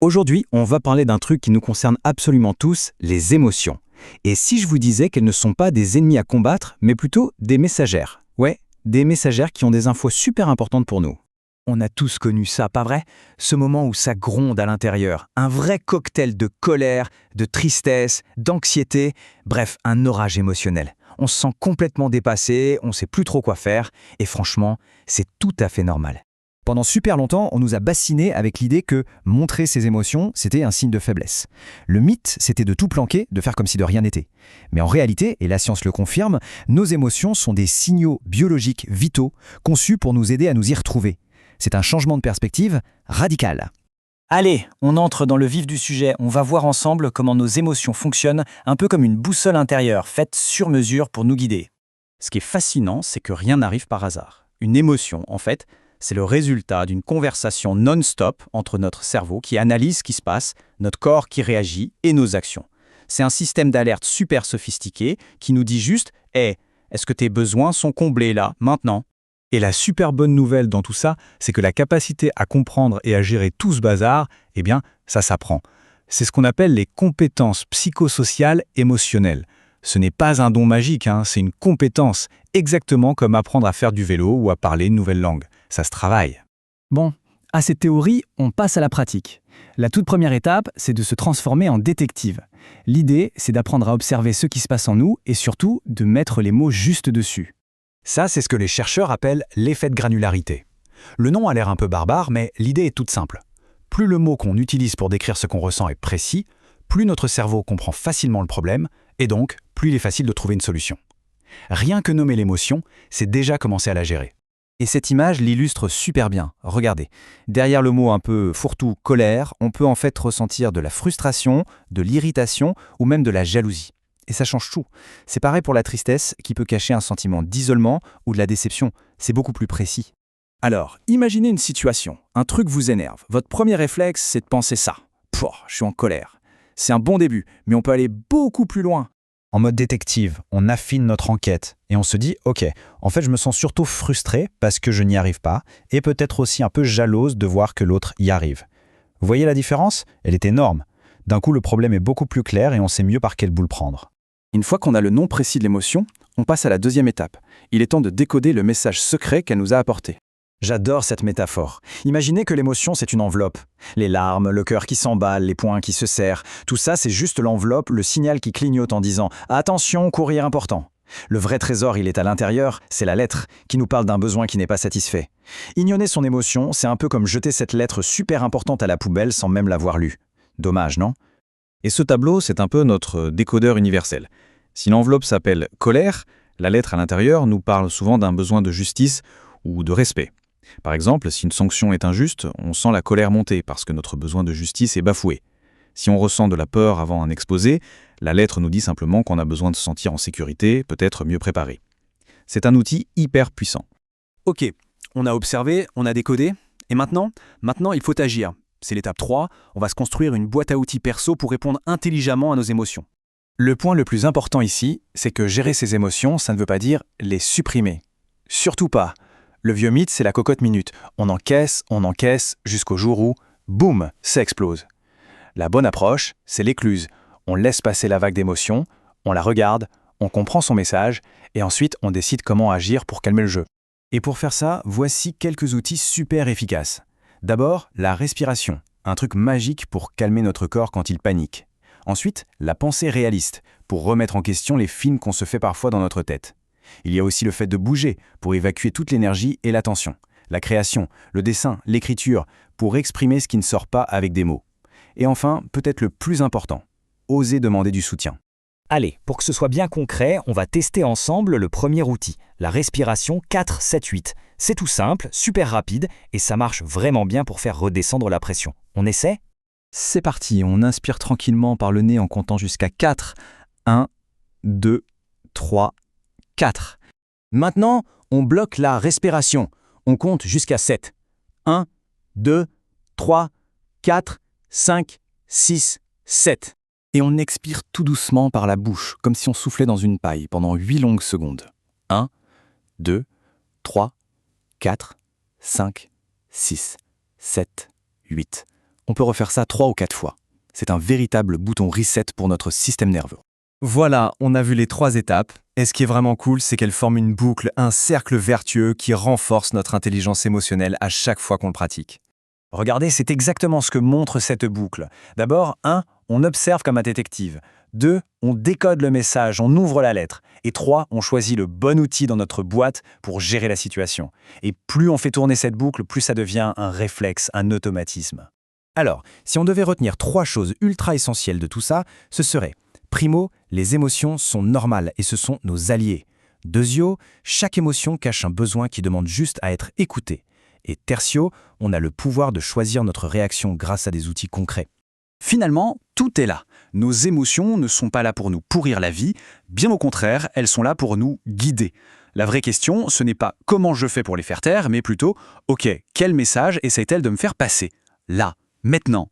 Aujourd'hui, on va parler d'un truc qui nous concerne absolument tous, les émotions. Et si je vous disais qu'elles ne sont pas des ennemis à combattre, mais plutôt des messagères? Ouais, des messagères qui ont des infos super importantes pour nous. On a tous connu ça, pas vrai? Ce moment où ça gronde à l'intérieur, un vrai cocktail de colère, de tristesse, d'anxiété, bref, un orage émotionnel. On se sent complètement dépassé, on sait plus trop quoi faire, et franchement, c'est tout à fait normal. Pendant super longtemps, on nous a bassinés avec l'idée que montrer ses émotions, c'était un signe de faiblesse. Le mythe, c'était de tout planquer, de faire comme si de rien n'était. Mais en réalité, et la science le confirme, nos émotions sont des signaux biologiques vitaux conçus pour nous aider à nous y retrouver. C'est un changement de perspective radical. Allez, on entre dans le vif du sujet. On va voir ensemble comment nos émotions fonctionnent, un peu comme une boussole intérieure, faite sur mesure pour nous guider. Ce qui est fascinant, c'est que rien n'arrive par hasard. Une émotion, en fait, c'est le résultat d'une conversation non-stop entre notre cerveau qui analyse ce qui se passe, notre corps qui réagit et nos actions. C'est un système d'alerte super sophistiqué qui nous dit juste « Hey, est-ce que tes besoins sont comblés là, maintenant ?» Et la super bonne nouvelle dans tout ça, c'est que la capacité à comprendre et à gérer tout ce bazar, eh bien, ça s'apprend. C'est ce qu'on appelle les compétences psychosociales émotionnelles. Ce n'est pas un don magique, c'est une compétence, exactement comme apprendre à faire du vélo ou à parler une nouvelle langue. Ça se travaille. Bon, à cette théorie, on passe à la pratique. La toute première étape, c'est de se transformer en détective. L'idée, c'est d'apprendre à observer ce qui se passe en nous et surtout de mettre les mots justes dessus. Ça, c'est ce que les chercheurs appellent l'effet de granularité. Le nom a l'air un peu barbare, mais l'idée est toute simple. Plus le mot qu'on utilise pour décrire ce qu'on ressent est précis, plus notre cerveau comprend facilement le problème, et donc plus il est facile de trouver une solution. Rien que nommer l'émotion, c'est déjà commencer à la gérer. Et cette image l'illustre super bien. Regardez, derrière le mot un peu fourre-tout colère, on peut en fait ressentir de la frustration, de l'irritation ou même de la jalousie. Et ça change tout. C'est pareil pour la tristesse qui peut cacher un sentiment d'isolement ou de la déception. C'est beaucoup plus précis. Alors, imaginez une situation, un truc vous énerve. Votre premier réflexe, c'est de penser ça. Pouah, je suis en colère. C'est un bon début, mais on peut aller beaucoup plus loin. En mode détective, on affine notre enquête et on se dit « Ok, en fait je me sens surtout frustré parce que je n'y arrive pas et peut-être aussi un peu jalouse de voir que l'autre y arrive. » Vous voyez la différence? Elle est énorme. D'un coup, le problème est beaucoup plus clair et on sait mieux par quelle boule prendre. Une fois qu'on a le nom précis de l'émotion, on passe à la deuxième étape. Il est temps de décoder le message secret qu'elle nous a apporté. J'adore cette métaphore. Imaginez que l'émotion, c'est une enveloppe. Les larmes, le cœur qui s'emballe, les poings qui se serrent, tout ça, c'est juste l'enveloppe, le signal qui clignote en disant « Attention, courrier important ». Le vrai trésor, il est à l'intérieur, c'est la lettre, qui nous parle d'un besoin qui n'est pas satisfait. Ignorer son émotion, c'est un peu comme jeter cette lettre super importante à la poubelle sans même l'avoir lue. Dommage, non? Et ce tableau, c'est un peu notre décodeur universel. Si l'enveloppe s'appelle « colère », la lettre à l'intérieur nous parle souvent d'un besoin de justice ou de respect. Par exemple, si une sanction est injuste, on sent la colère monter parce que notre besoin de justice est bafoué. Si on ressent de la peur avant un exposé, la lettre nous dit simplement qu'on a besoin de se sentir en sécurité, peut-être mieux préparé. C'est un outil hyper puissant. Ok, on a observé, on a décodé, et maintenant, il faut agir. C'est l'étape 3, on va se construire une boîte à outils perso pour répondre intelligemment à nos émotions. Le point le plus important ici, c'est que gérer ses émotions, ça ne veut pas dire les supprimer. Surtout pas. Le vieux mythe, c'est la cocotte minute. On encaisse, jusqu'au jour où, boum, ça explose. La bonne approche, c'est l'écluse. On laisse passer la vague d'émotions, on la regarde, on comprend son message, et ensuite on décide comment agir pour calmer le jeu. Et pour faire ça, voici quelques outils super efficaces. D'abord, la respiration, un truc magique pour calmer notre corps quand il panique. Ensuite, la pensée réaliste, pour remettre en question les films qu'on se fait parfois dans notre tête. Il y a aussi le fait de bouger, pour évacuer toute l'énergie et la tension. La création, le dessin, l'écriture, pour exprimer ce qui ne sort pas avec des mots. Et enfin, peut-être le plus important, oser demander du soutien. Allez, pour que ce soit bien concret, on va tester ensemble le premier outil, la respiration 4-7-8. C'est tout simple, super rapide, et ça marche vraiment bien pour faire redescendre la pression. On essaie? C'est parti, on inspire tranquillement par le nez en comptant jusqu'à 4. 1, 2, 3, 4. Maintenant, on bloque la respiration. On compte jusqu'à 7. 1, 2, 3, 4, 5, 6, 7. Et on expire tout doucement par la bouche, comme si on soufflait dans une paille pendant 8 longues secondes. 1, 2, 3, 4, 5, 6, 7, 8. On peut refaire ça 3 ou 4 fois. C'est un véritable bouton reset pour notre système nerveux. Voilà, on a vu les 3 étapes. Et ce qui est vraiment cool, c'est qu'elles forment une boucle, un cercle vertueux qui renforce notre intelligence émotionnelle à chaque fois qu'on le pratique. Regardez, c'est exactement ce que montre cette boucle. D'abord, 1, on observe comme un détective. 2, on décode le message, on ouvre la lettre. Et 3, on choisit le bon outil dans notre boîte pour gérer la situation. Et plus on fait tourner cette boucle, plus ça devient un réflexe, un automatisme. Alors, si on devait retenir 3 choses ultra essentielles de tout ça, ce serait: primo, les émotions sont normales et ce sont nos alliés. Deuxio, chaque émotion cache un besoin qui demande juste à être écouté. Et tertio, on a le pouvoir de choisir notre réaction grâce à des outils concrets. Finalement, tout est là. Nos émotions ne sont pas là pour nous pourrir la vie, bien au contraire, elles sont là pour nous guider. La vraie question, ce n'est pas comment je fais pour les faire taire, mais plutôt, ok, quel message essaie-t-elle de me faire passer? Là, maintenant.